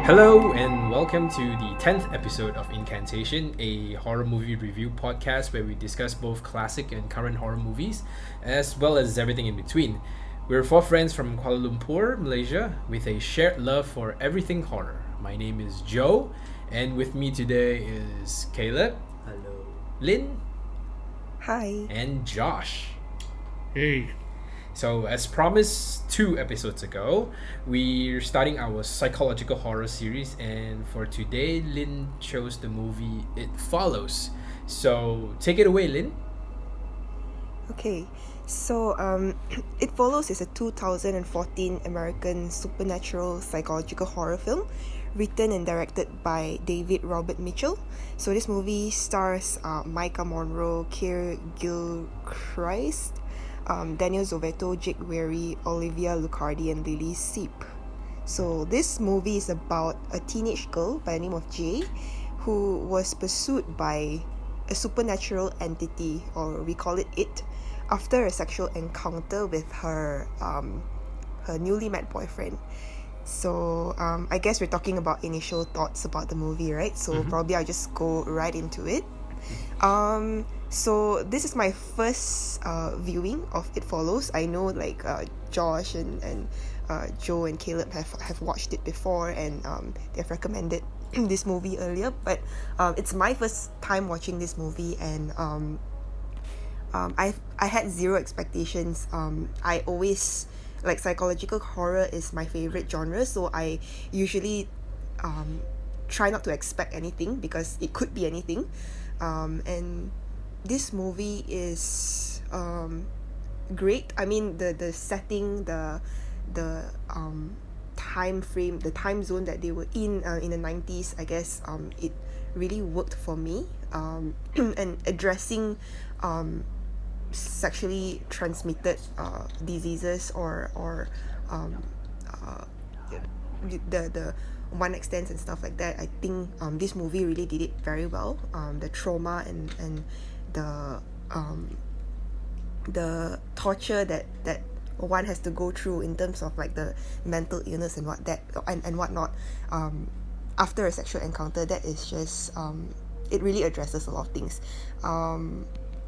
Hello and welcome to the 10th episode of Incantation, a horror movie review podcast where we discuss both classic and current horror movies, as well as everything in between. We're four friends from Kuala Lumpur, Malaysia, with a shared love for everything horror. My name is Joe, and with me today is Caleb. Hello. Lynn. Hi. And Josh. Hey. So, as promised 2 episodes ago, we're starting our psychological horror series, and for today, Lynn chose the movie It Follows. So, take it away, Lynn. Okay, so It Follows is a 2014 American supernatural psychological horror film written and directed by David Robert Mitchell. So this movie stars Micah Monroe, Keir Gilchrist, Daniel Zovetto, Jake Weary, Olivia Lucardi, and Lily Seep. So this movie is about a teenage girl by the name of Jay who was pursued by a supernatural entity, or we call it, after a sexual encounter with her newly met boyfriend. So I guess we're talking about initial thoughts about the movie, right? So probably I'll just go right into it. So this is my first viewing of It Follows. I know Josh and Joe and Caleb have watched it before, and they've recommended this movie earlier, but it's my first time watching this movie, and I had zero expectations. I always psychological horror is my favorite genre, so I usually try not to expect anything because it could be anything. And this movie is great. I mean, the setting, the time frame, the time zone that they were in the 90s, I guess it really worked for me. And addressing sexually transmitted diseases or the one night stands and stuff like that. I think this movie really did it very well. The trauma and the torture that one has to go through in terms of the mental illness and whatnot after a sexual encounter, that is just it really addresses a lot of things.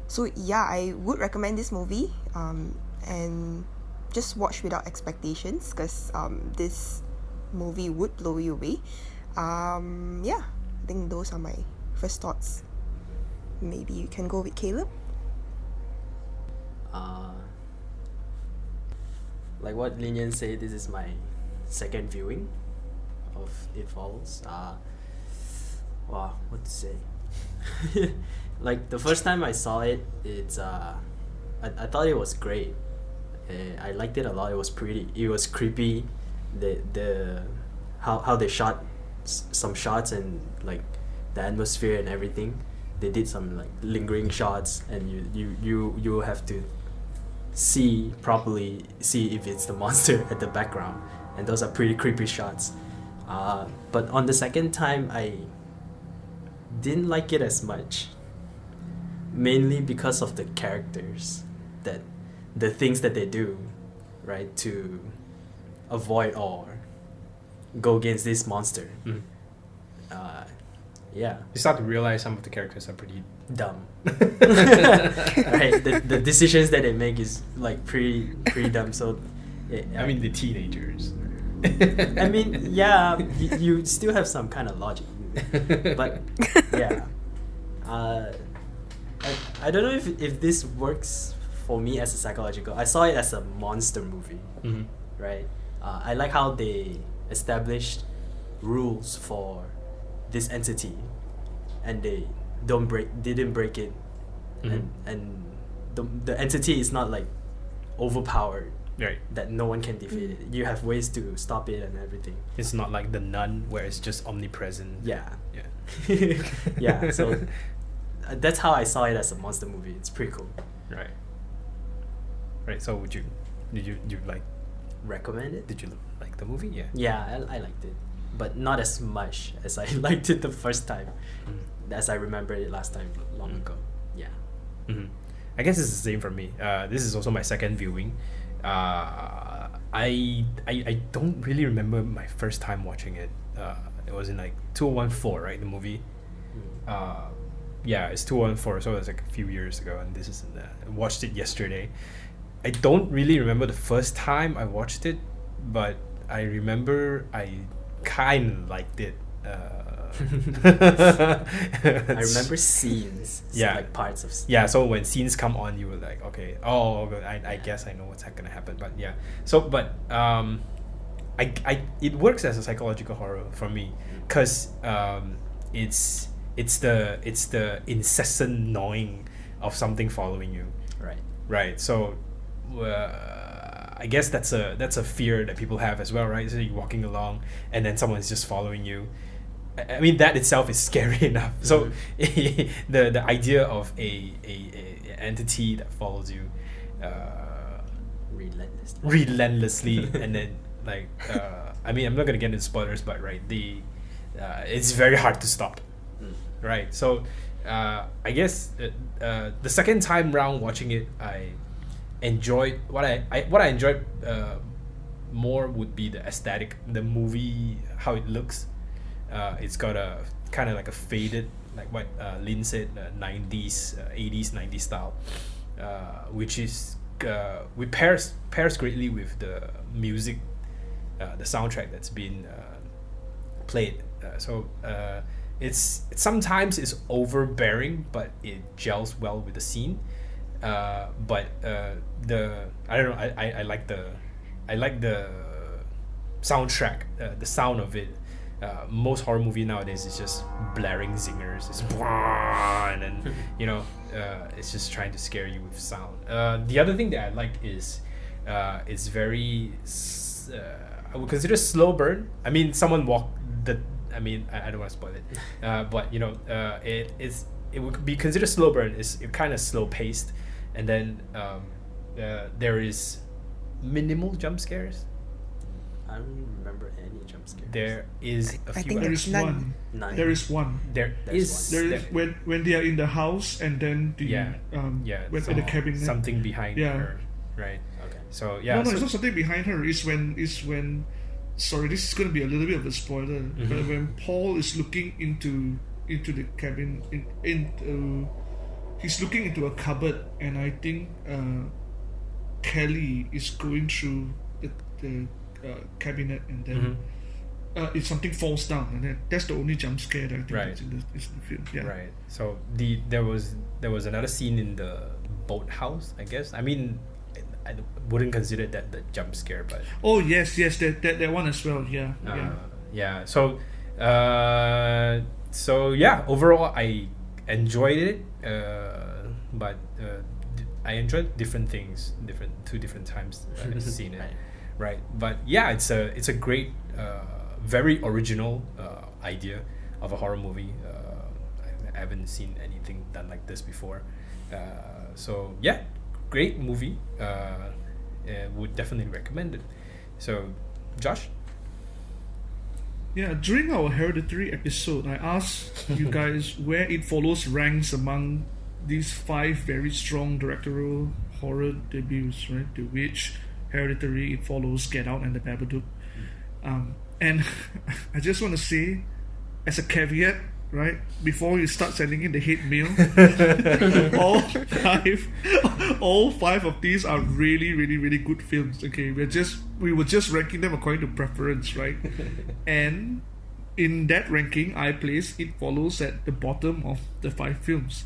So yeah, I would recommend this movie, and just watch without expectations, because this movie would blow you away. Yeah, I think those are my first thoughts. Maybe you can go with Caleb. Like what Linian said, this is my second viewing of It Follows. Wow, what to say? Like the first time I saw it, it's I thought it was great. I liked it a lot. It was pretty. It was creepy. The how they shot some shots, and the atmosphere and everything. They did some lingering shots, and you have to see if it's the monster at the background, and those are pretty creepy shots. But on the second time, I didn't like it as much, mainly because of the characters, that the things that they do, right, to avoid or go against this monster. Yeah, You start to realize some of the characters are pretty dumb. Right, the decisions that they make is pretty dumb. So I mean, the teenagers. I mean, yeah, you still have some kind of logic, but yeah, I don't know if this works for me as a psychological. I saw it as a monster movie, right? I like how they established rules for this entity, and they didn't break it, and the entity is not overpowered, Right. that no one can defeat it. You have ways to stop it and everything. It's not like the Nun where it's just omnipresent. Yeah. Yeah. Yeah, so that's how I saw it as a monster movie. It's pretty cool. Right. Right. So did you Recommend it? did you like the movie? Yeah. Yeah, I liked it, but not as much as I liked it the first time, as I remembered it last time long ago. Yeah. I guess it's the same for me. This is also my second viewing. I don't really remember my first time watching it. It was in like 2014, right? The movie. Yeah, it's 2014, so it was like a few years ago, and this is I watched it yesterday. I don't really remember the first time I watched it, but I remember I kind of liked it. I remember scenes. Yeah. Like parts of scenes. Yeah, so when scenes come on, you were like, okay, I guess I know what's gonna happen. But yeah, so but it works as a psychological horror for me, because it's the incessant gnawing of something following you. Right. So I guess that's a fear that people have as well, right? So you're walking along and then someone's just following you. I mean, that itself is scary enough. So the idea of a entity that follows you relentlessly and then like I mean, I'm not gonna get into spoilers, but right, it's very hard to stop. Right. So I guess the second time round watching it, I enjoyed what I enjoyed more would be the aesthetic, the movie, how it looks. It's got a kind of like a faded, like what Lin said, 90s, 80s, 90s style, which is pairs greatly with the music, the soundtrack that's been played. It's sometimes it's overbearing, but it gels well with the scene. But I don't know. I like the soundtrack, the sound of it. Most horror movie nowadays is just blaring zingers, it's and then it's just trying to scare you with sound. The other thing that I like is it's very I would consider slow burn. I mean, someone walked the. I mean, I don't want to spoil it, but it would be considered slow burn. It's kind of slow paced, and then there is minimal jump scares. I don't remember any jump scares. There is a I few. think There there's is none. one. There is one. There is When they are in the house and then when in the cabinet. something behind Yeah. her, right? Okay. So yeah, No, so, it's not something behind her. It's when. Sorry, this is going to be a little bit of a spoiler. But when Paul is looking into the cabin, he's looking into a cupboard, and I think Kelly is going through the cabinet, and then if something falls down, and then that's the only jump scare that I think Right. is in the film. Yeah. right. So there was another scene in the boathouse, I guess. I mean, I wouldn't consider that the jump scare, but Oh yes, that one as well. Yeah. yeah. So yeah, overall I enjoyed it, but I enjoyed different things, two different times I've seen it, right? But yeah, it's a great, very original idea of a horror movie. I haven't seen anything done like this before. So yeah, great movie. Would definitely recommend it. So, Josh? Yeah, during our Hereditary episode, I asked you guys where It Follows ranks among these 5 very strong directorial horror debuts, right? The Witch, Hereditary, It Follows, Get Out, and The Babadook. And I just want to say, as a caveat, right, before you start sending in the hate mail, all five of these are really, really, really good films. Okay, we were just ranking them according to preference, right? And in that ranking, I place It Follows at the bottom of the 5 films.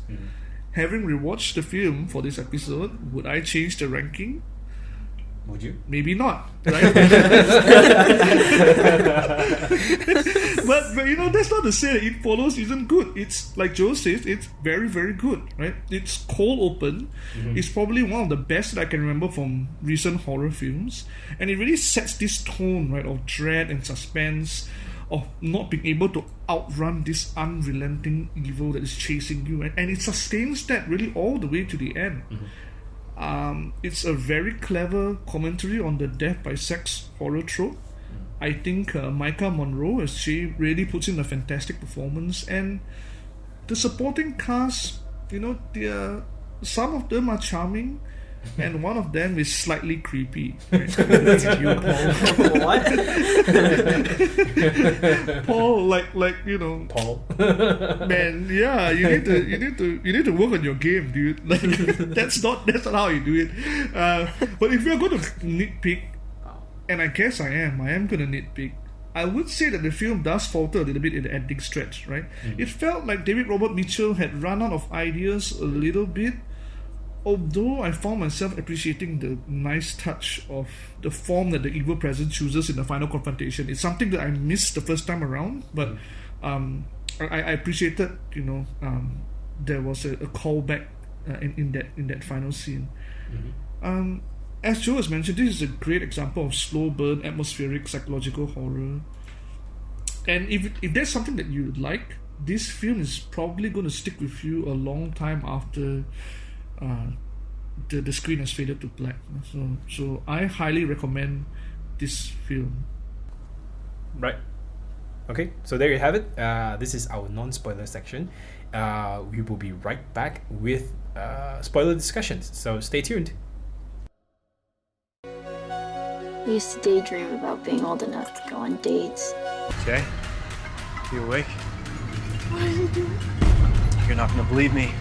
Having rewatched the film for this episode, would I change the ranking? Would you? Maybe not, right? but that's not to say that It Follows isn't good. It's like Joe says, it's very, very good, right? It's cold open. It's probably one of the best that I can remember from recent horror films, and it really sets this tone, right, of dread and suspense, of not being able to outrun this unrelenting evil that is chasing you, and it sustains that really all the way to the end. It's a very clever commentary on the death by sex horror trope. I think Micah Monroe, as she really puts in a fantastic performance, and the supporting cast, some of them are charming, and one of them is slightly creepy. Right? That's you, Paul. What? Paul, like you know, Paul. man, yeah, you need to work on your game, dude. Like that's not how you do it. But if you're going to nitpick, and I guess I am gonna nitpick. I would say that the film does falter a little bit in the ending stretch, right? It felt like David Robert Mitchell had run out of ideas a little bit, although I found myself appreciating the nice touch of the form that the evil presence chooses in the final confrontation. It's something that I missed the first time around, but I appreciated, there was a callback in that final scene. As Joe has mentioned, this is a great example of slow burn, atmospheric, psychological horror. And if there's something that you like, this film is probably going to stick with you a long time after the screen has faded to black. So I highly recommend this film. Right. Okay, so there you have it. This is our non-spoiler section. We will be right back with spoiler discussions, so stay tuned. I used to daydream about being old enough to go on dates. Jay, you awake? What did you do? You're not gonna believe me,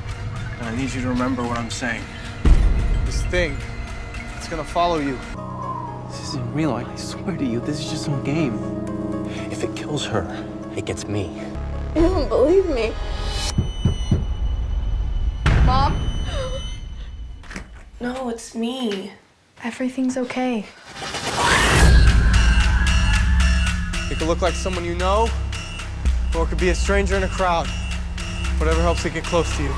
and I need you to remember what I'm saying. This thing, it's gonna follow you. This isn't real, I swear to you, this is just some game. If it kills her, it gets me. You don't believe me. Mom? No, it's me. Everything's okay. It could look like someone you know, or it could be a stranger in a crowd. Whatever helps it get close to you.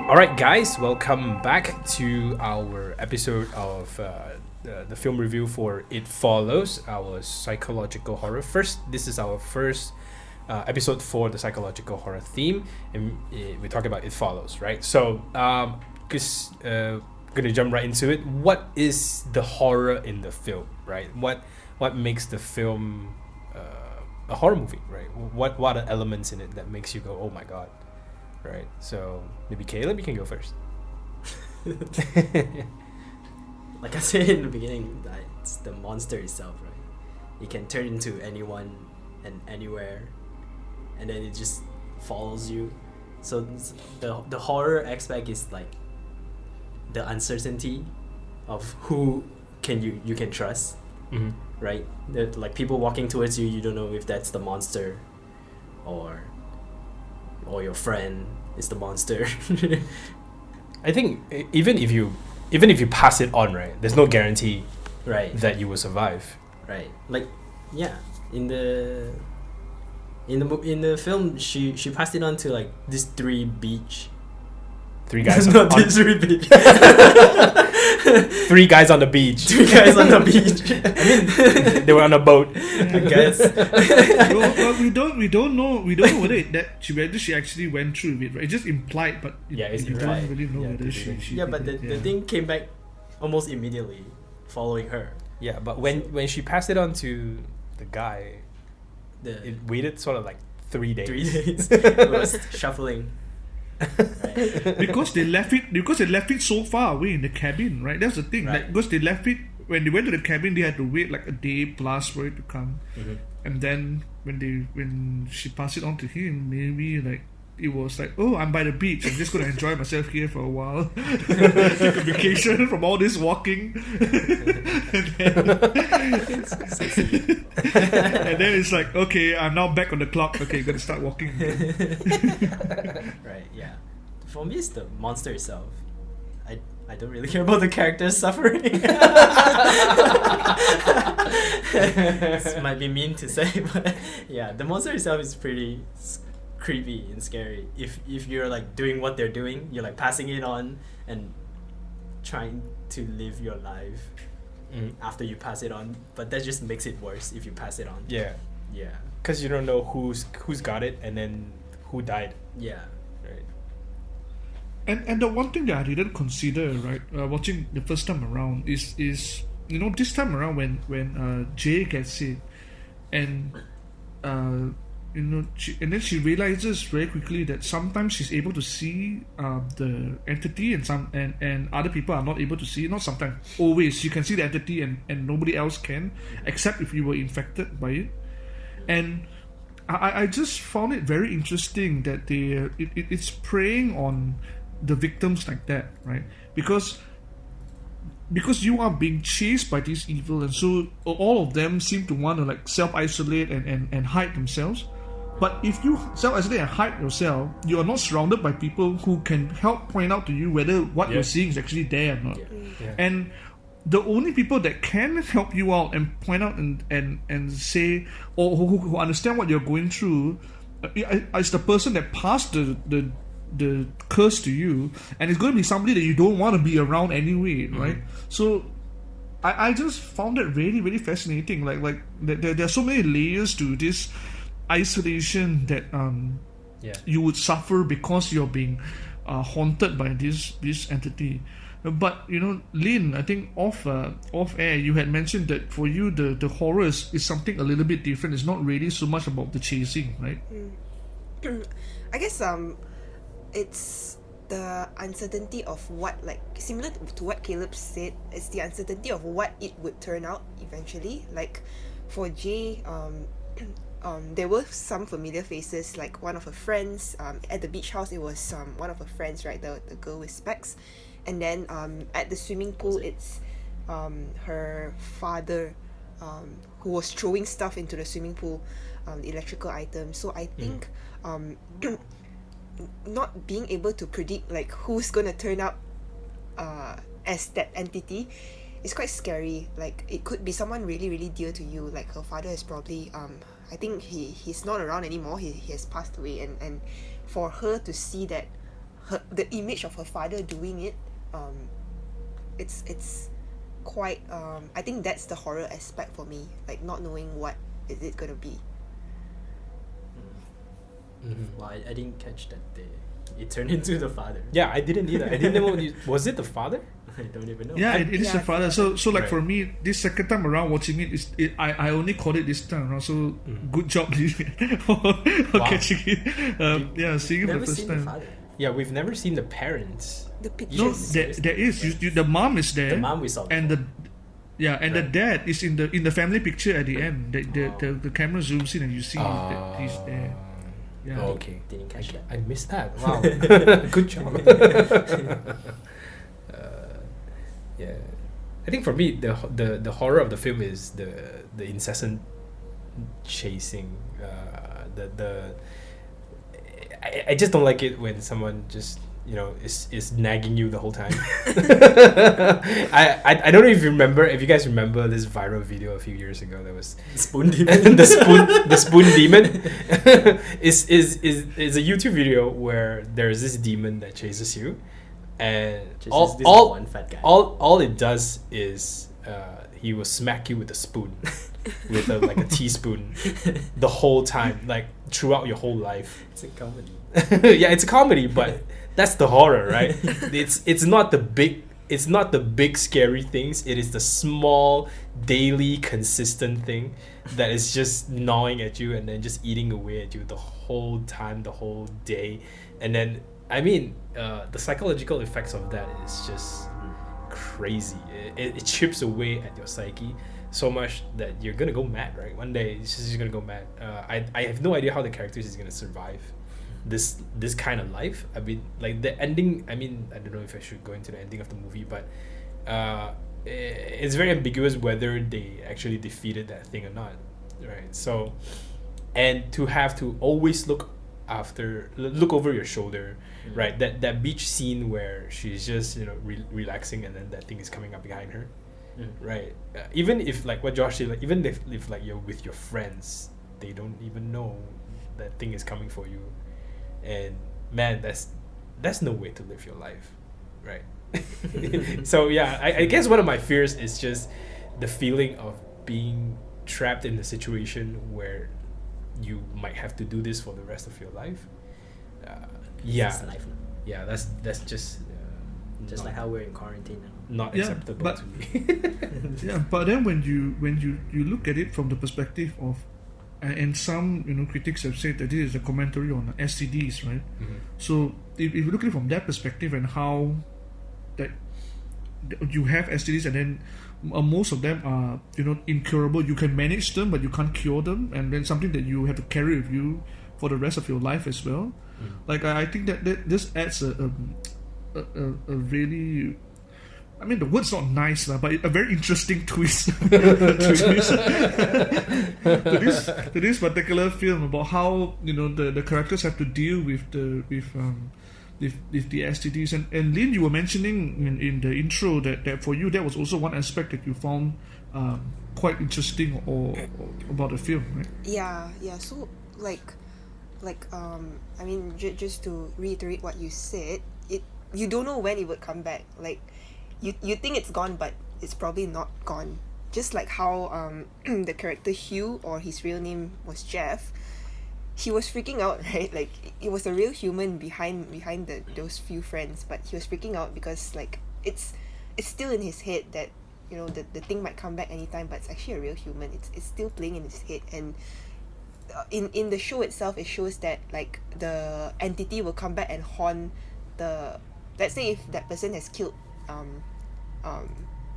Alright guys, welcome back to our episode of the film review for It Follows, our psychological horror. This is our first episode for the psychological horror theme, and we're talking about It Follows, right? So, gonna jump right into it. What is the horror in the film, right? What makes the film a horror movie, right? What are the elements in it that makes you go, oh my god, right? So maybe Caleb, you can go first. Like I said in the beginning, it's the monster itself, right? It can turn into anyone and anywhere, and then it just follows you. So the horror aspect is like the uncertainty of who you can trust, right? Like people walking towards you, you don't know if that's the monster or your friend is the monster. I think even if you pass it on, right, there's no guarantee, right, that you will survive. Right. Like, yeah, in the film, she passed it on to like these three guys on three guys on the beach. Three guys on the beach. I mean, they were on a boat, I guess. well, we don't know whether she actually went through with it, right? It's just implied, but it's you implied. don't really know whether she yeah, did but it. the thing came back almost immediately following her. Yeah, but when she passed it on to the guy, it waited sort of like 3 days. 3 days. It was shuffling. Right. because they left it so far away in the cabin, right? That's the thing. Right. Like, because they left it when they went to the cabin, they had to wait like a day plus for it to come. And then when she passed it on to him, maybe like it was like, oh, I'm by the beach, I'm just gonna enjoy myself here for a while. Take a vacation from all this walking. and then it's like, okay, I'm now back on the clock. Okay, gotta start walking again. Right, yeah. For me, it's the monster itself. I don't really care about the characters suffering. This might be mean to say, but yeah, the monster itself is pretty creepy and scary. If you're like doing what they're doing, you're like passing it on and trying to live your life after you pass it on, but that just makes it worse if you pass it on. Yeah, yeah, because you don't know who's got it and then who died. yeah. Right. And the one thing that I didn't consider, right, watching the first time around is this time around when Jay gets it, and and then she realizes very quickly that sometimes she's able to see the entity, and other people are not able to see it. Not sometimes, always. You can see the entity, and nobody else can, except if you were infected by it. And I just found it very interesting that it's preying on the victims like that, right? Because you are being chased by this evil, and so all of them seem to want to like self-isolate and hide themselves. But if you self-isolate and hide yourself, you are not surrounded by people who can help point out to you whether what you're seeing is actually there or not. And the only people that can help you out and point out and say, or who understand what you're going through, is the person that passed the curse to you, and it's going to be somebody that you don't want to be around anyway, right? So I just found it really, really fascinating. Like there are so many layers to this isolation that you would suffer because you're being haunted by this entity. But Lynn, I think off air you had mentioned that for you the horror is something a little bit different. It's not really so much about the chasing, right? I guess it's the uncertainty of what, like similar to what Caleb said, it's the uncertainty of what it would turn out eventually. Like for Jay, there were some familiar faces, like one of her friends. At the beach house, it was one of her friends, right? The girl with specs. And then at the swimming pool, it's her father who was throwing stuff into the swimming pool, the electrical items. So I think not being able to predict like who's gonna turn up as that entity is quite scary. Like it could be someone really, really dear to you. Like her father is probably I think he's not around anymore. He has passed away, and for her to see that the image of her father doing it, it's quite I think that's the horror aspect for me, like not knowing what is it gonna be. Well, I didn't catch that it turned into the father. Yeah, I didn't either. I didn't know. Was it the father? I don't even know. Yeah, it is the father. So like Right. for me, this second time around watching it, I only caught it this time around. So good job for catching it. Yeah, seeing it for Never the first seen time. the father. Yeah, we've never seen the parents. The No, pictures. there is. The mom is there. The mom we saw and before. the dad is in the family picture at the end. The camera zooms in and you see that he's there. Yeah. Oh, okay. Didn't catch that. I missed that. Wow. Good job. Yeah. I think for me the horror of the film is the incessant chasing. I just don't like it when someone just is nagging you the whole time. I don't know if you guys remember this viral video a few years ago that was Spoon demon. the spoon demon is a YouTube video where there's this demon that chases you, and Chases this one fat guy. all it does is he will smack you with a spoon with like a teaspoon the whole time, like throughout your whole life. It's a comedy. Yeah, it's a comedy, but that's the horror, right? It's not the big scary things. It is the small daily consistent thing that is just gnawing at you and then just eating away at you the whole time, the whole day. And then the psychological effects of that is just crazy. It chips away at your psyche so much that you're gonna go mad, right? One day it's just gonna go mad. I have no idea how the characters is gonna survive this kind of life. I mean, like the ending, I don't know if I should go into the ending of the movie, but it's very ambiguous whether they actually defeated that thing or not, right? So, and to have to always look over your shoulder, right? That beach scene where she's just relaxing and then that thing is coming up behind her, right? Even if, like what Josh said, like even if like you're with your friends, they don't even know that thing is coming for you. And man, that's no way to live your life, right? So yeah, I guess one of my fears is just the feeling of being trapped in a situation where you might have to do this for the rest of your life. Yeah, It's life. yeah, that's just Just not, like how we're in quarantine now. not Yeah, acceptable but- to me. Yeah, but then when you look at it from the perspective of, and some critics have said that this is a commentary on STDs, right? So if you look at it from that perspective and how that you have STDs and then most of them are incurable. You can manage them, but you can't cure them, and then something that you have to carry with you for the rest of your life as well. Like I think that this adds a really, I mean, the word's not nice, but a very interesting twist to this particular film about how the characters have to deal with the STDs. And Lin, you were mentioning in the intro that for you that was also one aspect that you found quite interesting or about the film, right? Yeah. So I mean, just to reiterate what you said, you don't know when it would come back. Like, you think it's gone, but it's probably not gone. Just like how the character Hugh, or his real name was Jeff, he was freaking out, right? Like, it was a real human behind those few friends, but he was freaking out because like it's still in his head that the thing might come back anytime, but it's actually a real human. It's still playing in his head. And in the show itself, it shows that like the entity will come back and haunt the, let's say if that person has killed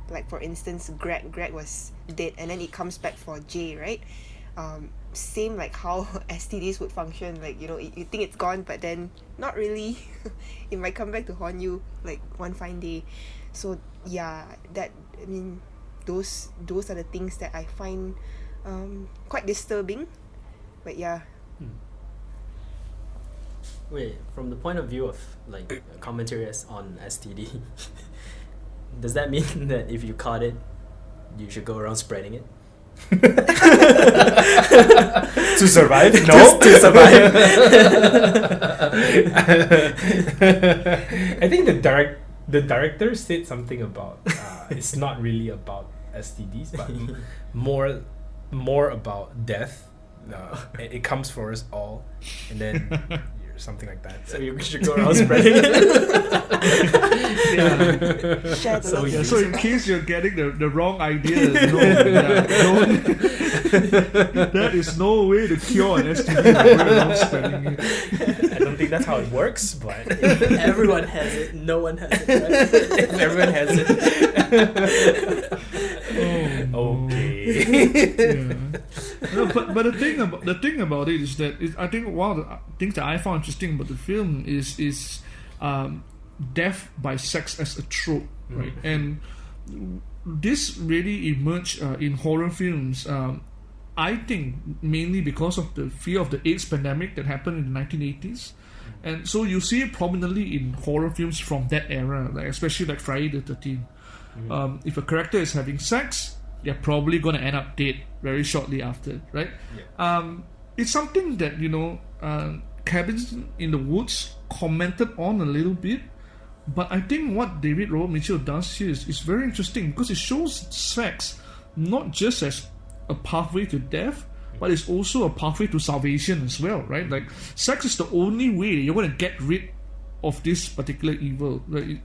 like for instance Greg was dead, and then it comes back for Jay, right? Same like how STDs would function. Like you think it's gone, but then not really. It might come back to haunt you like one fine day. So yeah, that, I mean, those are the things that I find quite disturbing. But yeah. Wait, from the point of view of like commentary on STD, does that mean that if you caught it, you should go around spreading it? To survive? No. Just to survive. I think the director said something about it's not really about STDs, but more about death. It comes for us all, and then something like that. So you should go around spreading it. Share the love. So in case you're getting the wrong idea, there is no way to cure an STD by going around spreading it. I don't think that's how it works, but Everyone has it. No one has it. Right? everyone has it. Okay. Yeah. No, but the thing about it is that I think one of the things that I found interesting about the film is death by sex as a trope, right? And this really emerged in horror films. I think mainly because of the fear of the AIDS pandemic that happened in the 1980s. And so you see it prominently in horror films from that era, like especially like Friday the 13th. If a character is having sex, they're probably going to end up dead very shortly after, right? Yeah. It's something that Cabins in the Woods commented on a little bit, but I think what David Robert Mitchell does here is very interesting because it shows sex not just as a pathway to death, but it's also a pathway to salvation as well, right? Like, sex is the only way you're going to get rid of this particular evil. Like,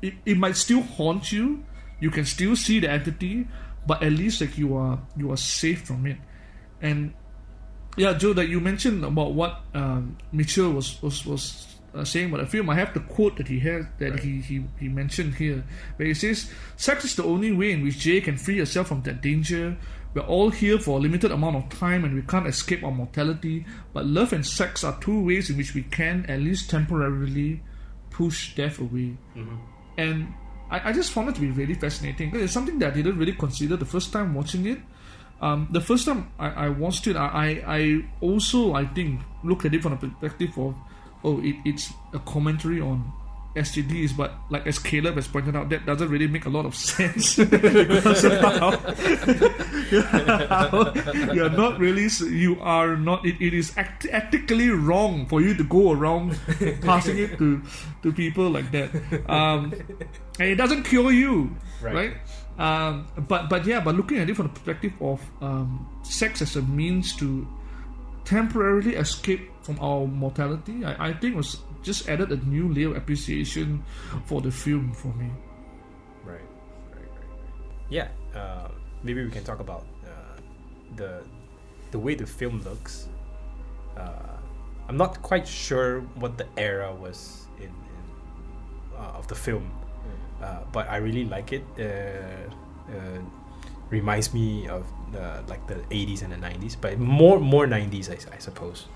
it might still haunt you. You can still see the entity, but at least like you are safe from it. And yeah, Joe, that you mentioned about what Mitchell was saying about the film. I have the quote that he has that right. he mentioned here, where he says, "Sex is the only way in which Jay can free herself from that danger. We're all here for a limited amount of time and we can't escape our mortality, but love and sex are two ways in which we can, at least temporarily, push death away." And I just found it to be really fascinating because it's something that I didn't really consider the first time watching it. The first time I watched it, I also, I think, looked at it from the perspective of, it's a commentary on STDs, but like as Caleb has pointed out, that doesn't really make a lot of sense because of how you're not really, you are not, it is ethically wrong for you to go around passing it to people like that, and it doesn't cure you, right? But looking at it from the perspective of sex as a means to temporarily escape from our mortality, I think was just added a new layer of appreciation for the film for me. Right. Yeah. Maybe we can talk about the way the film looks. I'm not quite sure what the era was in of the film, but I really like it. Reminds me of like the 80s and the 90s, but more 90s, I suppose.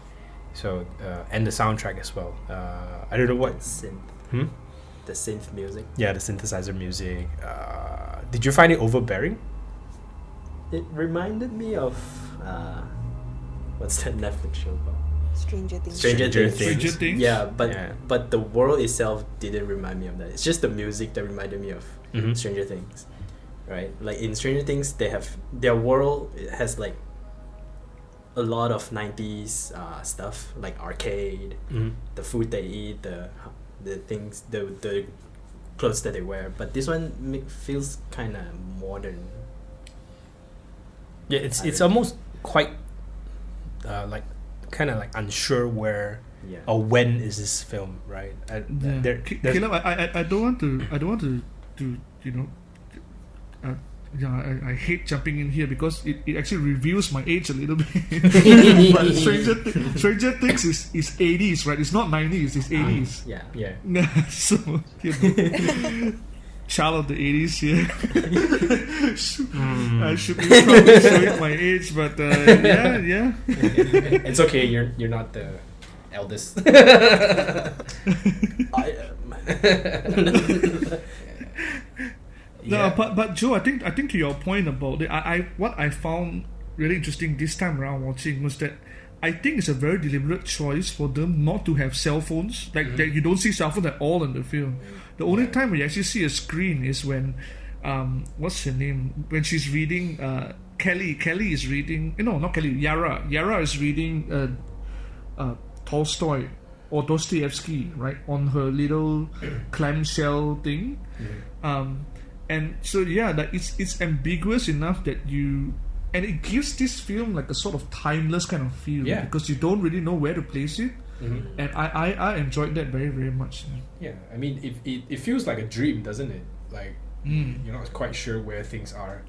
So and the soundtrack as well. I don't know what Synth. Hmm? The synth music. Yeah, the synthesizer music. Did you find it overbearing? It reminded me of what's that Netflix show called? Stranger Things. Stranger Stranger Things? Yeah, Yeah. but the world itself didn't remind me of that. It's just the music that reminded me of Mhm. Stranger Things, right? Like in Stranger Things, they have their world has like a lot of 90s stuff, like arcade, Mhm. the food they eat, the things, the clothes that they wear. But this one feels kind of modern. Yeah, it's almost quite like kind of like unsure where Yeah. or when is this film, right? Yeah. There's- Caleb, I don't want to you know, I hate jumping in here because it actually reveals my age a little bit. But Stranger Things is 80s, right? It's not 90s, it's 80s. Yeah. yeah. So, you know, child of the 80s here. I should be probably showing my age, but yeah. It's okay. You're not the eldest. I am. No, but Joe, I think to your point about it, what I found really interesting this time around watching was that I think it's a very deliberate choice for them not to have cell phones. Like that you don't see cell phones at all in the film. The only time we actually see a screen is when what's her name? When she's reading Kelly is reading not Kelly, Yara is reading Tolstoy or Dostoevsky, right, on her little clamshell thing. And so like it's ambiguous enough that and it gives this film like a sort of timeless kind of feel, Yeah. because you don't really know where to place it. And I enjoyed that very, very much. Yeah, I mean, it feels like a dream, doesn't it? Like you're not quite sure where things are,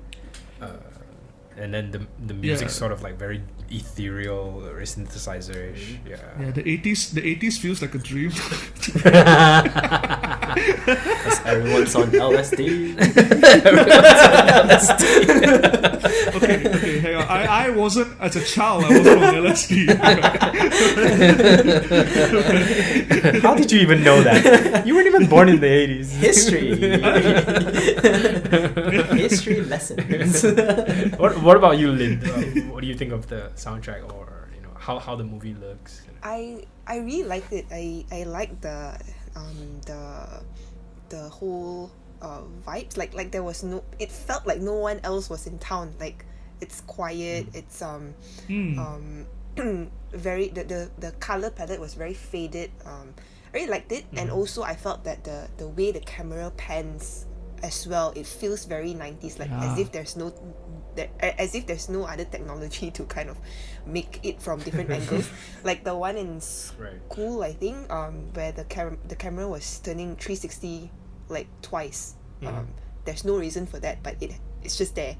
and then the music Yeah. sort of like very ethereal, very synthesizer-ish. Yeah. Yeah, the 80s feels like a dream. Because everyone's on LSD. Okay, hang on. I wasn't, as a child, I wasn't on LSD. How did you even know that? You weren't even born in the 80s. History lessons. What about you, Lynn? What do you think of the soundtrack, or how the movie looks? I really liked it. I liked the whole vibes. Like there was no. It felt like no one else was in town. Like it's quiet. It's very the color palette was very faded. I really liked it, and also I felt that the way the camera pans as well, it feels very 90s, like as if there's no other technology to kind of make it from different angles. Like the one in school, I think, where the camera was turning 360 like twice. There's no reason for that, but it's just there.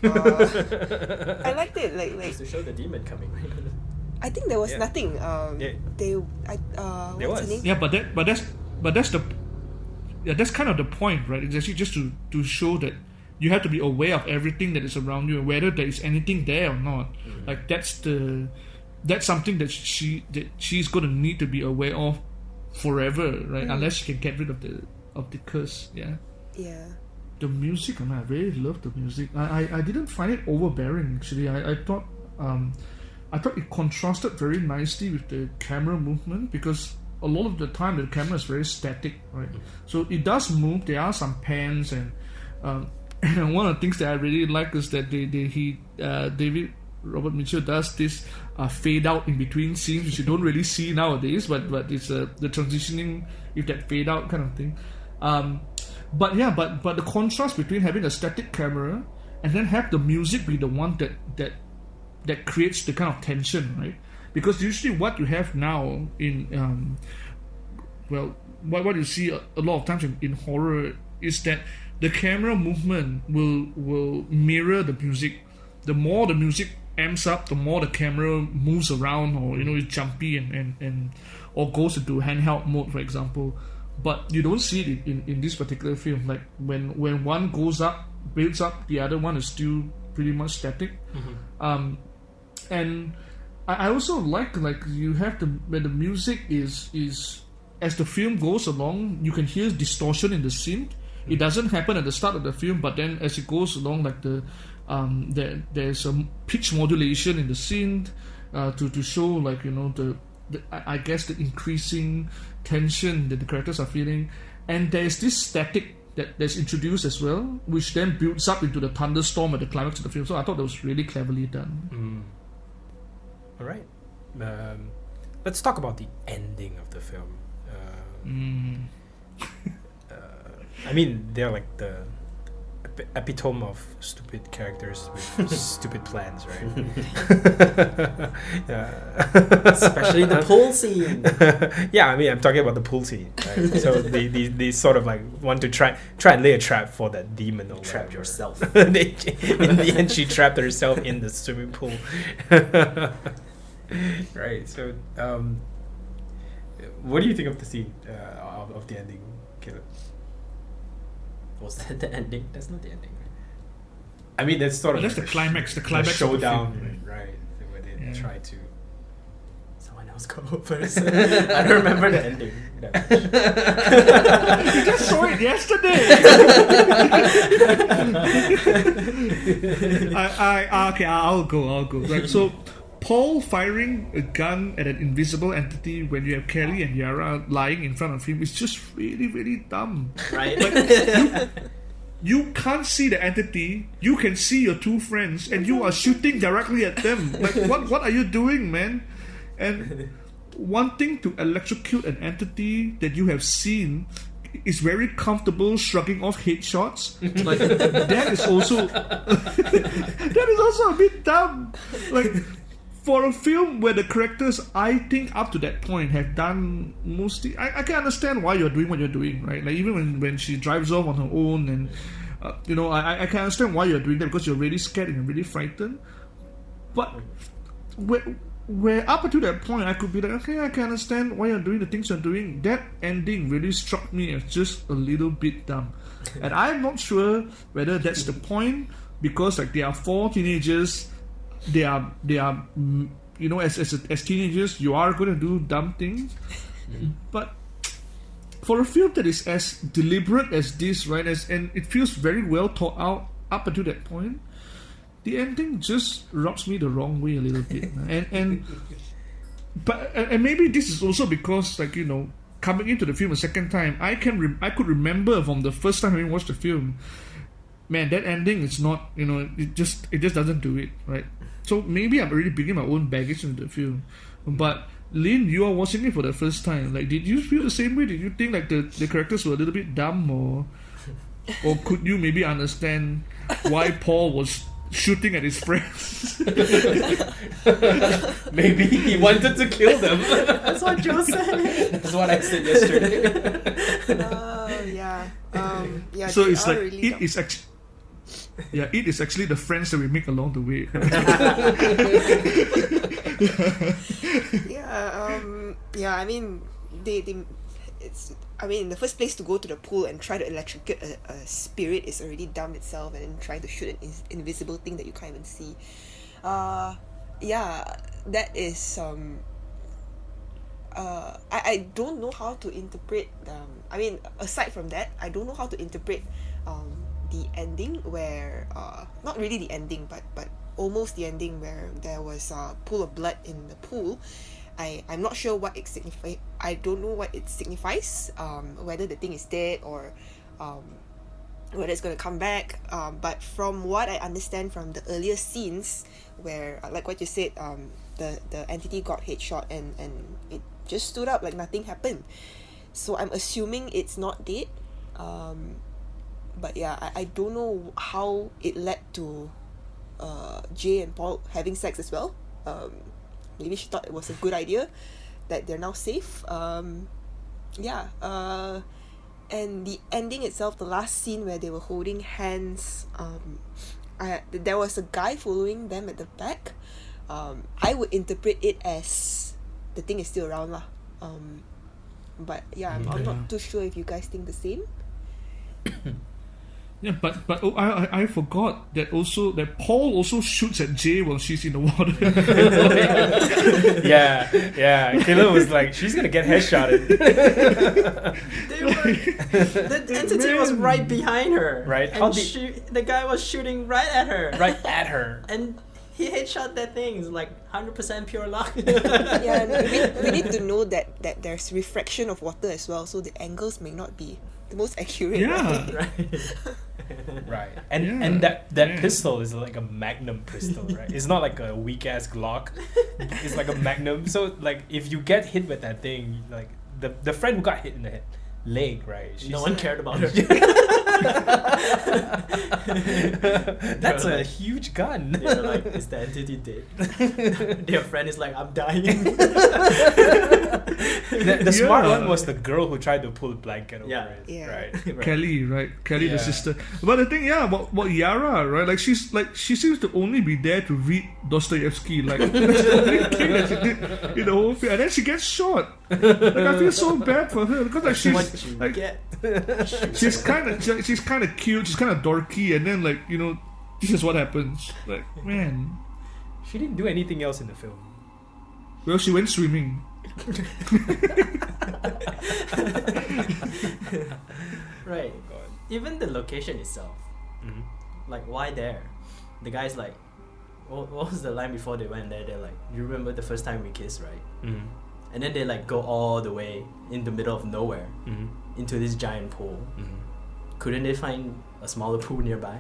I liked it. Like to show the demon coming. I think there was nothing. There What's her name? Yeah, but that's kind of the point, right? It's actually just to show that you have to be aware of everything that is around you, and whether there is anything there or not. Like that's something that she's going to need to be aware of forever, right? Unless she can get rid of the curse. Yeah. The music, I really love the music. I didn't find it overbearing actually. I thought it contrasted very nicely with the camera movement, because a lot of the time the camera is very static, right? So it does move. There are some pans, and one of the things that I really like is that David Robert Mitchell does this fade out in between scenes, which you don't really see nowadays, but it's the transitioning with that fade out kind of thing. But the contrast between having a static camera and then have the music be the one that creates the kind of tension, right? Because usually what you have now in well, what you see a lot of times in horror is that the camera movement will mirror the music. The more the music amps up, the more the camera moves around, or is jumpy and or goes into handheld mode, for example. But you don't see it in this particular film. Like when one goes up, builds up, the other one is still pretty much static. And I also like you have when the music is as the film goes along, you can hear distortion in the synth. It doesn't happen at the start of the film, but then as it goes along, like there's a pitch modulation in the synth to show like I guess the increasing tension that the characters are feeling, and there's this static that's introduced as well, which then builds up into the thunderstorm at the climax of the film. So I thought that was really cleverly done. All right, let's talk about the ending of the film. I mean, they're like the epitome of stupid characters with stupid plans, right? Especially the pool scene. Yeah, I mean, I'm talking about the pool scene. Right? So they sort of like want to try and lay a trap for that demon. Or Trap whatever. yourself. In the end, she trapped herself in the swimming pool. Right. So, what do you think of the scene of the ending, Caleb? Was that the ending? That's not the ending, right? I mean, that's sort of That's the climax. The climax showdown, of the film, right? Where they try to. Someone else go first. I don't remember the ending. You just saw it yesterday. Okay, I'll go. Right, so Paul firing a gun at an invisible entity when you have Kelly and Yara lying in front of him is just really, really dumb. Right? You can't see the entity. You can see your two friends, and you are shooting directly at them. Like, what are you doing, man? And wanting to electrocute an entity that you have seen is very comfortable shrugging off headshots. Like that is also a bit dumb. Like, for a film where the characters, I think up to that point, have done mostly... I can understand why you're doing what you're doing, right? Like, even when she drives off on her own and... I can understand why you're doing that, because you're really scared and you're really frightened. But where up until that point, I could be like, okay, I can understand why you're doing the things you're doing. That ending really struck me as just a little bit dumb. And I'm not sure whether that's the point, because like there are 4 teenagers... They are as teenagers, you are going to do dumb things, but for a film that is as deliberate as this, right, and it feels very well thought out up until that point, the ending just rubs me the wrong way a little bit. and maybe this is also because, like, coming into the film a second time, I could remember from the first time I watched the film, man, that ending is not, it just doesn't do it, right? So maybe I'm already bringing my own baggage into the film. But Lynn, you are watching it for the first time. Like, did you feel the same way? Did you think like the characters were a little bit dumb, or could you maybe understand why Paul was shooting at his friends? Maybe he wanted to kill them. That's what Joe said. That's what I said yesterday. Yeah. So they it's are like really it dumb. is actually. Yeah, it is actually the friends that we make along the way. I mean, in the first place, to go to the pool and try to electrocute a spirit is already dumb itself, and then trying to shoot an invisible thing that you can't even see. That is I don't know how to interpret. Aside from that, I don't know how to interpret the ending where not really the ending, but almost the ending, where there was a pool of blood in the pool. I'm not sure what it signifies. I don't know what it signifies, whether the thing is dead or whether it's going to come back. But from what I understand from the earlier scenes, where like what you said, the entity got headshot and it just stood up like nothing happened. So I'm assuming it's not dead. But yeah, I don't know how it led to Jay and Paul having sex as well. Maybe she thought it was a good idea that they're now safe. yeah, and the ending itself, the last scene where they were holding hands, there was a guy following them at the back. I would interpret it as the thing is still around lah. But yeah, I'm not too sure if you guys think the same. Yeah, but I forgot that Paul also shoots at Jay while she's in the water. yeah. Caleb was like, she's gonna get headshotted. The entity was right behind her. Right. And the guy was shooting right at her. Right at her. And he headshot that thing. It's like 100% pure luck. Yeah, and we need to know that there's refraction of water as well, so the angles may not be the most accurate. Yeah. Right. Right. And that pistol is like a magnum pistol, right? It's not like a weak ass Glock. It's like a magnum. So like if you get hit with that thing, like the friend who got hit in the leg, right? No one cared about her. That's a huge gun. They're like, is the entity dead? Their friend is like, I'm dying. The smart one was the girl who tried to pull a blanket over it. Yeah. Right. Kelly, right? Kelly, the sister. But the thing, about Yara, right? Like she seems to only be there to read Dostoevsky. Like that's the only thing that she did in the whole film, and then she gets shot. Like I feel so bad for her because like she's kind of cute, she's kind of dorky, and then like this is what happens. Like man, She didn't do anything else in the film. well, she went swimming. Right. Oh, God. Even the location itself. Like, why there? The guy's like, what was the line before they went there? They're like, you remember the first time we kissed, right? And then they like go all the way in the middle of nowhere into this giant pool. Couldn't they find a smaller pool nearby?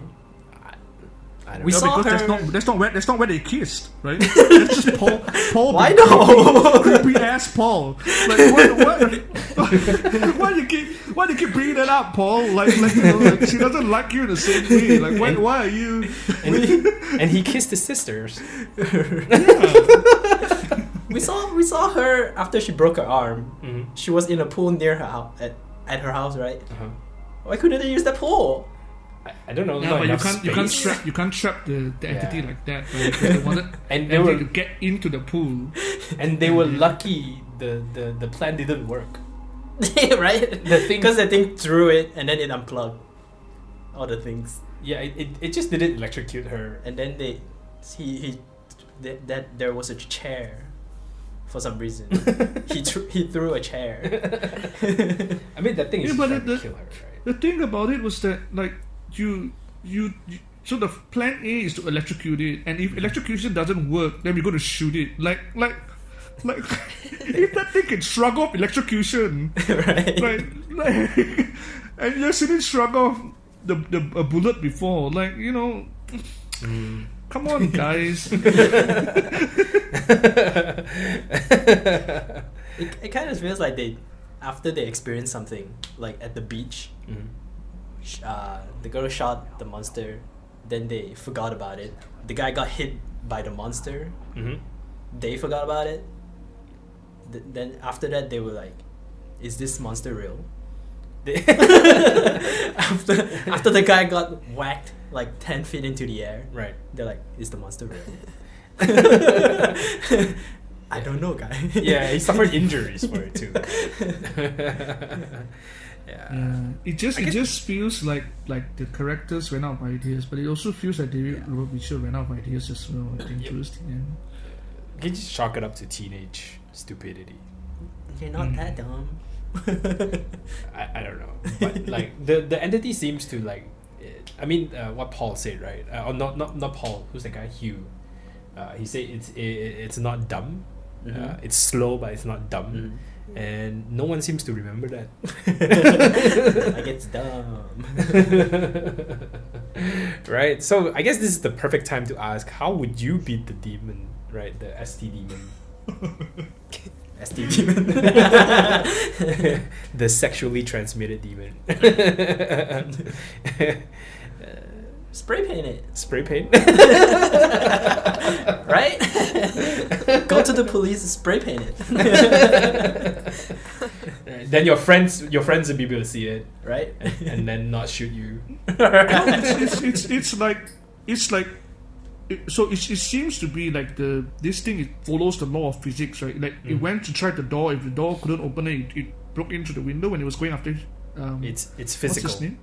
I don't We know. saw because her. that's not where they kissed, right? That's just Paul. Why no? Creepy ass Paul. Like why do you keep bringing that up, Paul? Like she doesn't like you in the same way. Like why are you? And he kissed his sisters. We saw her after she broke her arm. She was in a pool near her house at her house, right? Why couldn't they use that pool? I don't know. Yeah, not but enough you can't space. trap the entity Yeah. like that. Right? Because they wanted And they entity were to get into the pool. and they were lucky the plan didn't work. Right? The thing- Because the thing threw it and then it unplugged all the things. Yeah, it just didn't electrocute her. And then there was a chair for some reason. he threw a chair. I mean, that thing is Yeah, but trying to the- kill her, right? The thing about it was that like you so the plan A is to electrocute it, and if electrocution doesn't work, then we're going to shoot it. Like if that thing can shrug off electrocution, Right? like and yes, it didn't shrug off a bullet before. Like come on, guys. It kind of feels like after they experienced something, like at the beach, the girl shot the monster, then they forgot about it. The guy got hit by the monster, they forgot about it. Then after that, they were like, is this monster real? After the guy got whacked like 10 feet into the air, Right. they're like, is the monster real? I don't know, guy. Yeah, he suffered injuries for it too. Yeah. It just feels like the characters ran out of ideas, but it also feels like David Mitchell ran out of ideas as well. I think towards the end. You can just chalk it up to teenage stupidity. You're not that dumb. I don't know, but like the entity seems to like, I mean, what Paul said, right? Or not Paul. Who's the guy? Hugh. He said it's not dumb. It's slow, but it's not dumb. And no one seems to remember that. Like it's dumb. Right? So I guess this is the perfect time to ask, how would you beat the demon, right? The ST demon. ST demon. The sexually transmitted demon. Spray paint it. Spray paint? Right? Go to the police and spray paint it. then your friends will be able to see it, right? and then not shoot you. It's like so it seems to be like this thing, it follows the law of physics, right? Like it went to try the door. If the door couldn't open it broke into the window when it was going after. It's physical. What's his name?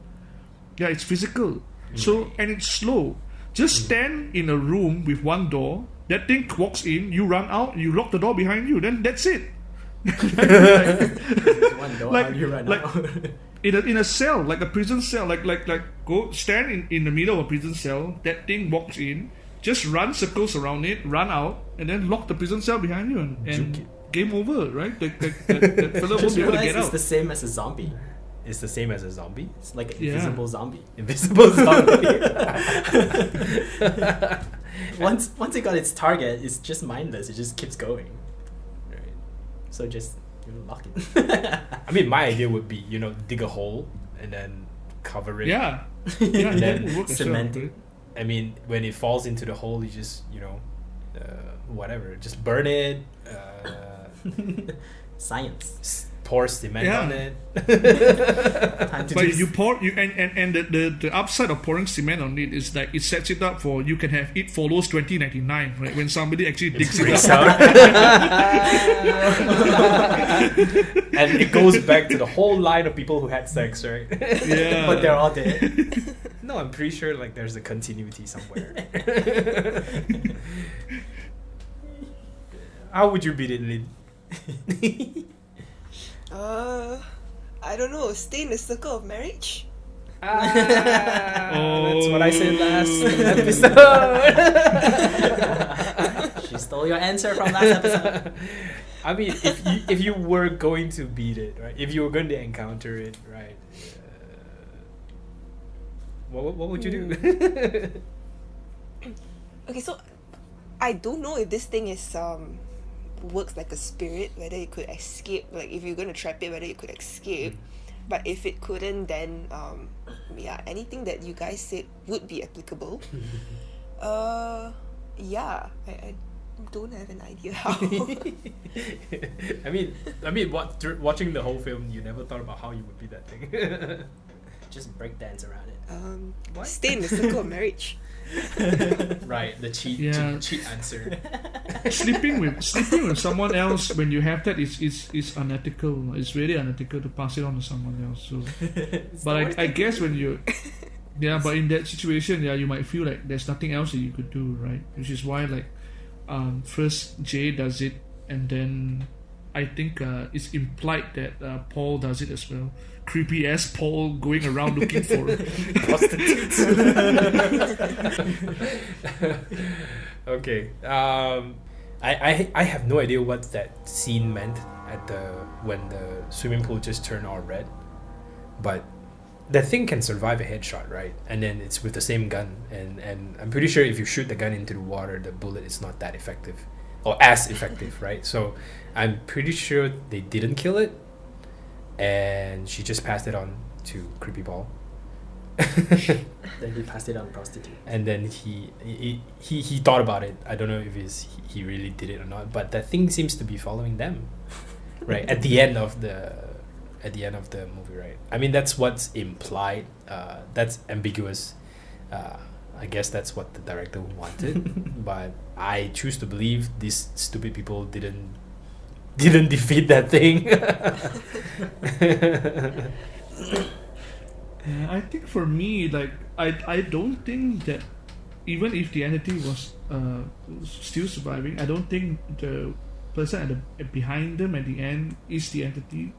Yeah, it's physical. So and it's slow. Just stand in a room with one door. That thing walks in. You run out. You lock the door behind you. Then that's it. One door, like- how do you run like- out? in a cell, like a prison cell, like go stand in the middle of a prison cell. That thing walks in. Just run circles around it. Run out, and then lock the prison cell behind you, and game over. Right? That fellow won't Just be able to realize get it's out. the same as a zombie. It's the same as a zombie. It's like an Yeah. invisible zombie. Invisible zombie. Once it got its target, it's just mindless. It just keeps going. Right. So just lock it. I mean, my idea would be, dig a hole and then cover it. Yeah. And then that would work as well, cement it. right? I mean, when it falls into the hole, you just, whatever, just burn it, Science. pour cement Yeah. on it. Time to But just- you pour and the upside of pouring cement on it is like it sets it up for you can have It Follows 2099, right? When somebody actually digs it breaks up. out. And it goes back to the whole line of people who had sex, right? Yeah. but they're all dead. No, I'm pretty sure like there's a continuity somewhere. How would you beat it, Lin? I don't know. Stay in the circle of marriage. That's what I said last episode. She stole your answer from last episode. I mean, if you were going to beat it, right? If you were going to encounter it, right? What would you do? Okay, so I don't know if this thing is works like a spirit, whether it could escape. Like if you're gonna trap it, whether it could escape. But if it couldn't, then anything that you guys said would be applicable. I don't have an idea how. I mean, watching the whole film, you never thought about how you would be that thing. Just break dance around it. What? Stay in the circle of marriage. Right, the cheat answer. sleeping with someone else when you have that is unethical. It's really unethical to pass it on to someone else. So, but I guess when you, but in that situation, you might feel like there's nothing else that you could do, right? Which is why first Jay does it, and then I think it's implied that Paul does it as well. Creepy ass Paul going around looking for prostitutes. Okay. I have no idea what that scene meant when the swimming pool just turned all red, but the thing can survive a headshot, right? And then it's with the same gun, and I'm pretty sure if you shoot the gun into the water, the bullet is not that effective, or as effective, right? So I'm pretty sure they didn't kill it, and she just passed it on to Creepy Ball. Then he passed it on prostitute. And then he thought about it. I don't know if he really did it or not, but that thing seems to be following them, right? At the end of the movie, right? I mean, that's what's implied. That's ambiguous. I guess that's what the director wanted, but I choose to believe these stupid people didn't defeat that thing. I think for me, I don't think that even if the entity was still surviving, I don't think the person behind them at the end is the entity.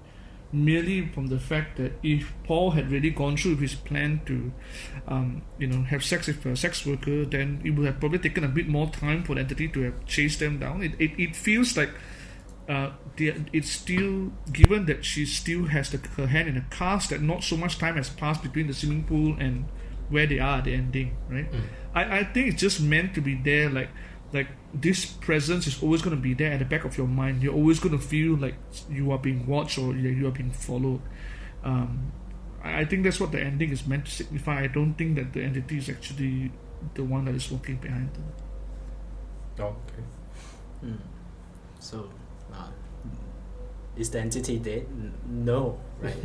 Merely from the fact that if Paul had really gone through his plan to, have sex with a sex worker, then it would have probably taken a bit more time for the entity to have chased them down. It feels like it's still, given that she still has her hand in a cast, that not so much time has passed between the swimming pool and where they are at the ending, right? I think it's just meant to be there, like this presence is always going to be there at the back of your mind. You're always going to feel like you are being watched or you are being followed. I think that's what the ending is meant to signify. I don't think that the entity is actually the one that is walking behind them. Oh, okay. So, is the entity dead? No, right?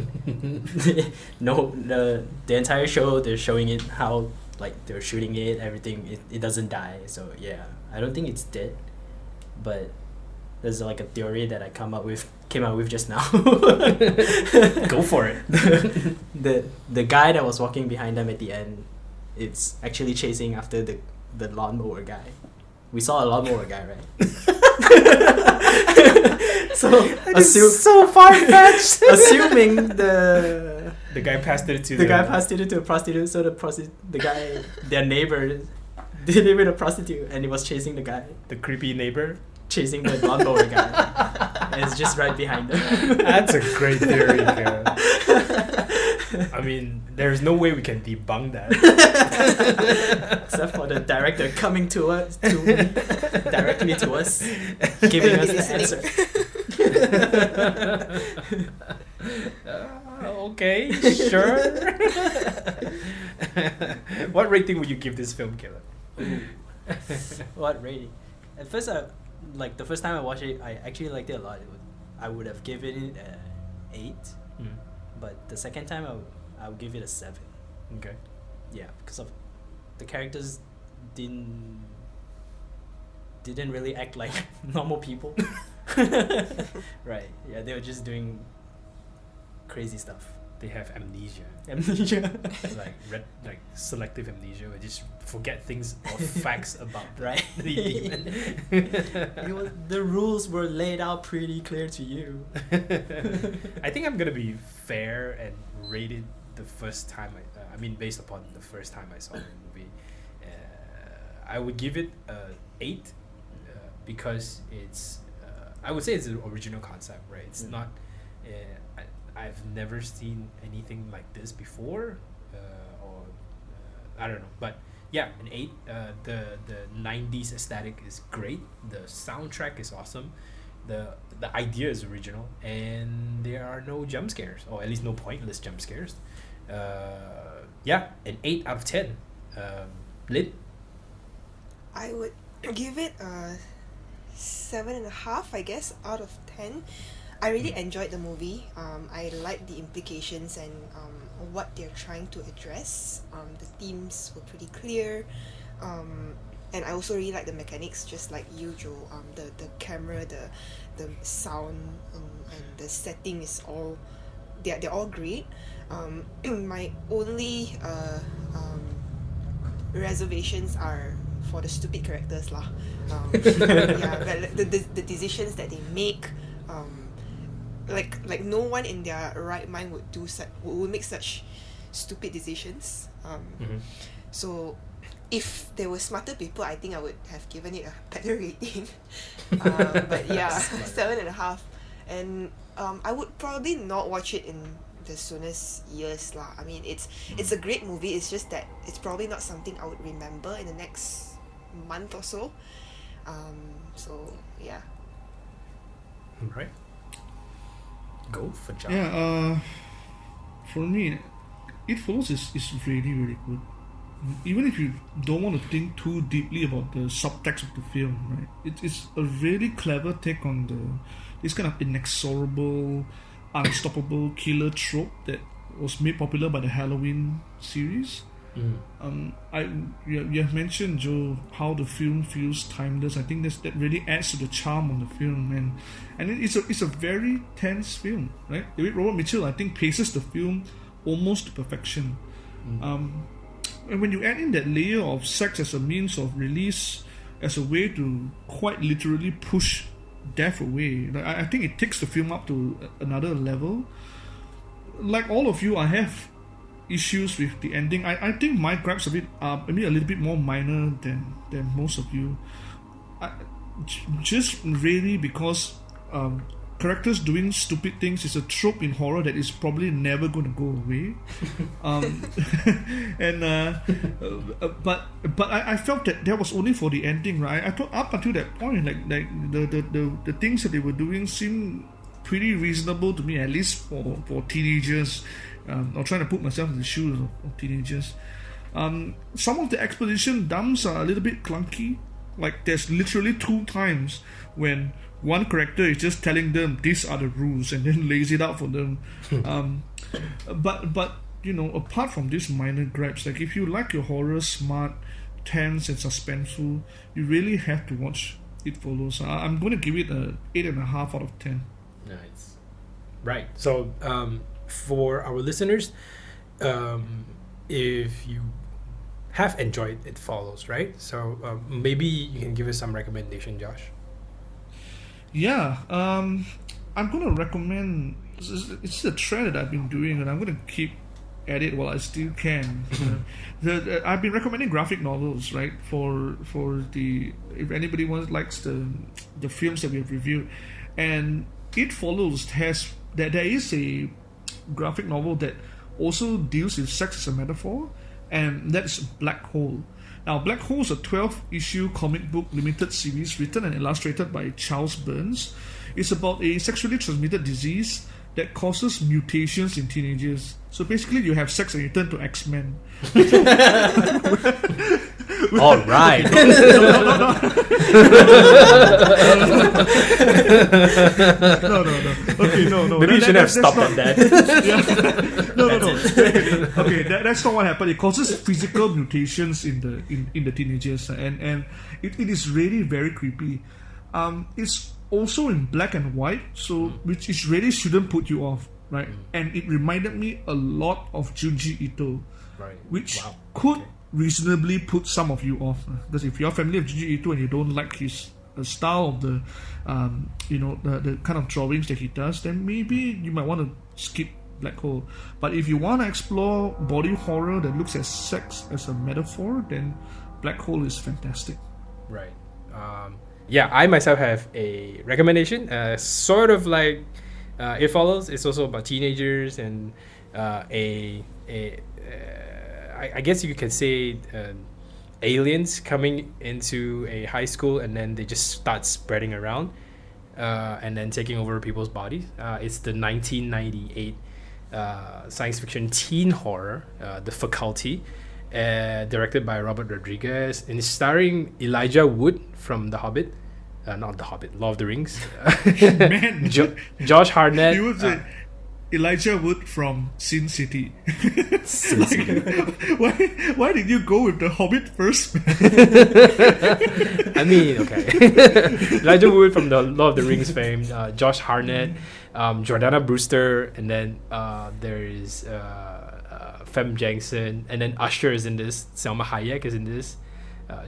No, the entire show they're showing it how like they're shooting it, everything. It doesn't die. So yeah, I don't think it's dead, but there's like a theory that I came out with just now. Go for it. The guy that was walking behind them at the end, it's actually chasing after the lawnmower guy. We saw a lawnmower guy, right? So far-fetched. Assuming the guy passed it to guy passed it to a prostitute, so the guy, their neighbor, the prostitute, and he was chasing the guy, the creepy neighbor, chasing the lawnmower guy, and it's just right behind him. That's a great theory, girl. I mean, there's no way we can debunk that. Except for the director coming directly to us, giving us the answer. Okay, sure. What rating would you give this film, Caleb? What rating? At first, the first time I watched it, I actually liked it a lot. I would have given it an 8. But the second time, I would give it a 7. Okay. Yeah, because of the characters didn't really act like normal people. Right. Yeah, they were just doing crazy stuff. They have amnesia. Like selective amnesia, where just forget things or facts about right. the demon. The rules were laid out pretty clear to you. I think I'm gonna be fair and rate it the first time. Based upon the first time I saw the movie, I would give it 8 because it's. I would say it's an original concept, right? It's not. I've never seen anything like this before, I don't know, but yeah, an 8. The 90s aesthetic is great. The soundtrack is awesome. The idea is original, and there are no jump scares, or at least no pointless jump scares. Yeah, an 8 out of 10. Lynn? I would give it a 7.5, I guess, out of 10. I really enjoyed the movie. I liked the implications and what they're trying to address. The themes were pretty clear. And I also really like the mechanics, just like you, Joe. The camera, the sound, and the setting is all they're all great. My only reservations are for the stupid characters lah. Yeah, the decisions that they make. Like no one in their right mind would make such stupid decisions. So if there were smarter people, I think I would have given it a better rating. But yeah, 7.5. And I would probably not watch it in the soonest years lah. I mean, it's a great movie. It's just that it's probably not something I would remember in the next month or so. So yeah. Right. Go for John. Yeah, for me, It Follows is really, really good. Even if you don't want to think too deeply about the subtext of the film, right? It's a really clever take on this kind of inexorable, unstoppable killer trope that was made popular by the Halloween series. You have mentioned, Joe, how the film feels timeless. I think that really adds to the charm of the film, and it's a very tense film, right? David Robert Mitchell, I think, paces the film almost to perfection. And when you add in that layer of sex as a means of release, as a way to quite literally push death away, I think it takes the film up to another level. Like all of you, I have issues with the ending. I think my gripes of it are maybe a little bit more minor than most of you. Just really because characters doing stupid things is a trope in horror that is probably never going to go away. But I felt that was only for the ending, right? I thought up until that point, like the things that they were doing seemed pretty reasonable to me, at least for teenagers. Or trying to put myself in the shoes of teenagers. Some of the exposition dumps are a little bit clunky. Like there's literally 2 times when one character is just telling them these are the rules and then lays it out for them. But you know, apart from these minor gripes, like if you like your horror smart, tense and suspenseful, you really have to watch It Follows. I'm going to give it a 8.5 out of 10. Nice. Right. So for our listeners, if you have enjoyed It Follows, right? So maybe you can give us some recommendation, Josh. Yeah, I'm going to recommend. It's a trend that I've been doing, and I'm going to keep at it while I still can. I've been recommending graphic novels, right? For the, if anybody likes the films that we have reviewed, and It Follows has that there is a graphic novel that also deals with sex as a metaphor, and that's Black Hole. Now, Black Hole is a 12-issue comic book limited series written and illustrated by Charles Burns. It's about a sexually transmitted disease that causes mutations in teenagers. So basically, you have sex and you turn to X-Men. All right. No. Okay, no. Maybe you should have stopped at that. No. Okay, that's not what happened. It causes physical mutations in the teenagers, and it is really very creepy. It's also in black and white, so which is really shouldn't put you off, right? And it reminded me a lot of Junji Ito, Right. which could reasonably put some of you off. Because if you're familiar with Junji Ito and you don't like his style of the the kind of drawings that he does, then maybe you might want to skip Black Hole. But if you want to explore body horror that looks at sex as a metaphor, then Black Hole is fantastic. Right. Yeah, I myself have a recommendation. Sort of like It Follows. It's also about teenagers and I guess you could say aliens coming into a high school, and then they just start spreading around and then taking over people's bodies. It's the 1998 science fiction teen horror, The Faculty, directed by Robert Rodriguez, and it's starring Elijah Wood from The Hobbit. Not The Hobbit, Lord of the Rings. Man, Josh Hartnett. he was Elijah Wood from Sin City. Sin City. Why did you go with The Hobbit first? I mean, okay. Elijah Wood from the Lord of the Rings fame, Josh Hartnett, Jordana Brewster, and then there is Fem Jackson, and then Usher is in this, Selma Hayek is in this,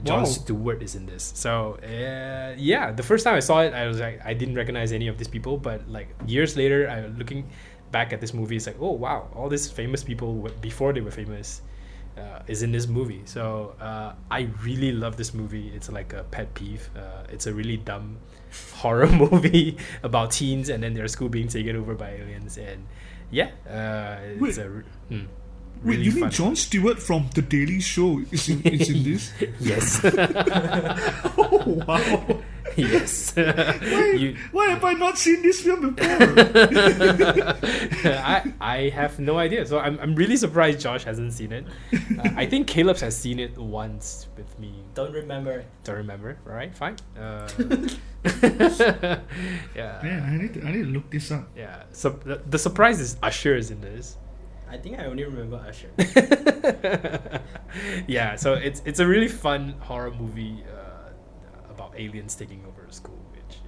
Jon Stewart is in this. So yeah, the first time I saw it, I was like, I didn't recognize any of these people, but like years later, I looking back at this movie, it's like, oh wow, all these famous people before they were famous is in this movie. So I really love this movie. It's like a pet peeve. It's a really dumb horror movie about teens and then their school being taken over by aliens, and yeah, it's Wait, really you mean fun. Jon Stewart from The Daily Show is in this? Yes. Oh, wow. Yes. Why have I not seen this film before? I have no idea. So I'm really surprised Josh hasn't seen it. I think Caleb has seen it once with me. Don't remember. Don't remember. All right, fine. Yeah. Man, I need to look this up. Yeah. So the surprise is Usher is in this. I think I only remember Usher. Yeah. So it's a really fun horror movie about aliens taking over a school. Which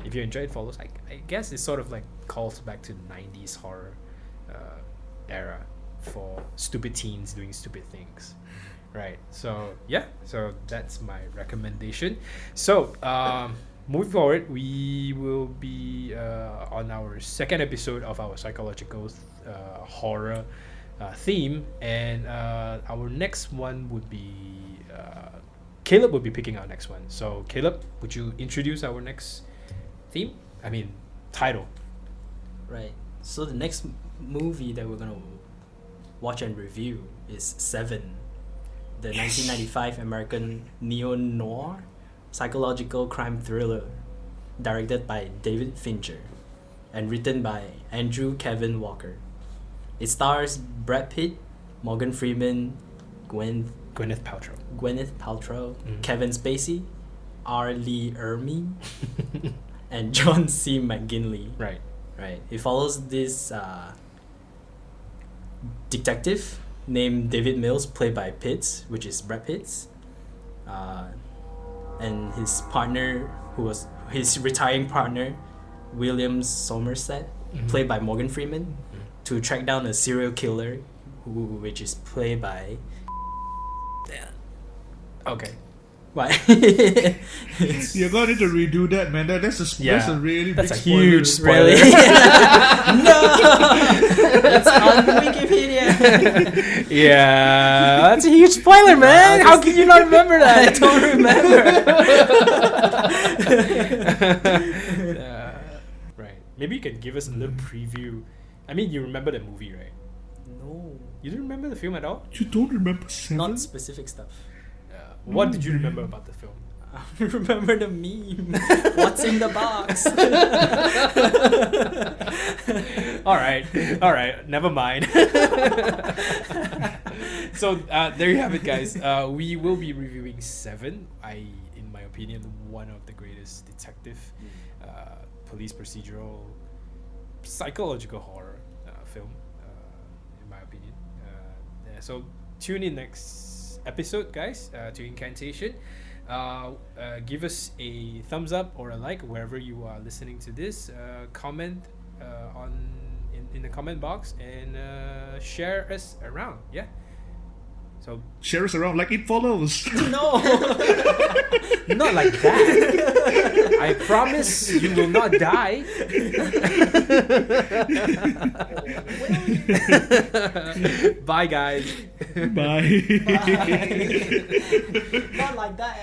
if you enjoy It Follows, I guess it sort of like calls back to the 90s horror era for stupid teens doing stupid things. Right. So yeah. So that's my recommendation. So moving forward, we will be on our second episode of our psychological horror theme, and our next one would be Caleb will be picking our next one. So Caleb, would you introduce our next theme? I mean, title. Right. So the next movie that we're gonna watch and review is Seven, the 1995 American neo-noir psychological crime thriller, directed by David Fincher and written by Andrew Kevin Walker. It stars Brad Pitt, Morgan Freeman, Gwyneth Gwyneth Paltrow. Kevin Spacey, R. Lee Ermey and John C. McGinley. Right. Right. It follows this detective named David Mills, played by Pitts, which is Brad Pitts, and his partner, who was his retiring partner, William Somerset, played by Morgan Freeman, to track down a serial killer, which is played by. Okay. Why? You're gonna need to redo that, man. That's a really That's big a huge spoiler. Really? No! It's on Wikipedia. Yeah, that's a huge spoiler, man. How can you not remember that? I don't remember. Right. Maybe you can give us a little preview. I mean, you remember the movie, right? No. You didn't remember the film at all? You don't remember 7? Not specific stuff. What did you remember about the film? I remember the meme. What's in the box? All right, never mind. So there you have it, guys. We will be reviewing Seven. In my opinion, one of the greatest detective, police procedural, psychological horror film, in my opinion. So tune in next episode, guys, to Incantation. Give us a thumbs up or a like wherever you are listening to this. Comment in the comment box, and share us around. Yeah. So Share us around like It Follows. No. not like that. I promise you will not die. Bye, guys. Bye. Not like that.